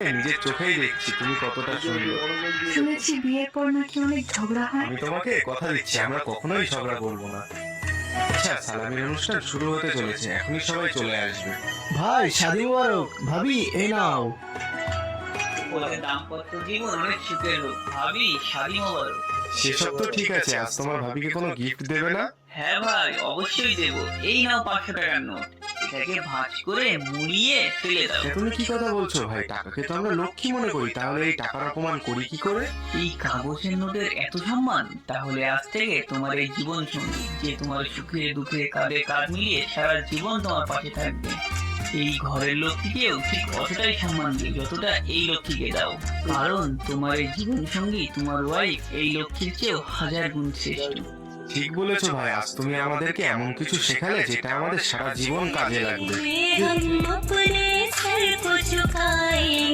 নিজের চোখেই দেখছি তুমি কতটা সুন্দর। শুনেছি বিয়ের পর নাকি অনেক ঝগড়া হয়। আমি তোমাকে কথা দিচ্ছি আমরা কখনোই ঝগড়া করবো না। আচ্ছা, সালামির অনুষ্ঠান শুরু হতে চলেছে, এখনই সবাই চলে আসবে। ভাই শাদী মোবারক, ভাবি এই নাও। ওদের দাম্পত্য জীবন অনেক সুখের হোক। ভাবি শাদী মোবারক। সেসব তো ঠিক আছে, আজ তোমার ভাবিকে কোনো গিফট দেবে না? হ্যাঁ ভাই, অবশ্যই দেব। এই নাও 500 টাকার নোট। এটাকে ভাঁজ করে মুড়িয়ে ফেলে দাও। এ তুমি কি কথা বলছো ভাই? টাকাকে তো আমরা লক্ষ্মী মনে করি, তাহলে এই টাকার অপমান করি কি করে? এই কাগজের নোটের এত সম্মান? তাহলে আজ থেকে তোমার এই জীবন সঙ্গী, যে তোমার সুখে দুঃখে কাঁধে কাঁধ মিলিয়ে সারা জীবন তোমার পাশে থাকবে। এই ঘরের লক্ষ্মীকেও ঠিক অতটাই সম্মান দিও যতটা এই লক্ষ্মীকে দাও। কারণ তোমার এই জীবন সঙ্গী, তোমার ওয়াইফ, এই লক্ষ্মীর চেয়েও 1000 গুণ শ্রেষ্ঠ। ঠিক বলেছো ভাই, আজ তুমি আমাদেরকে এমন কিছু শেখালে যেটা আমাদের সারা জীবন কাজে লাগবে। हम अपने सर को झुकाएंगे।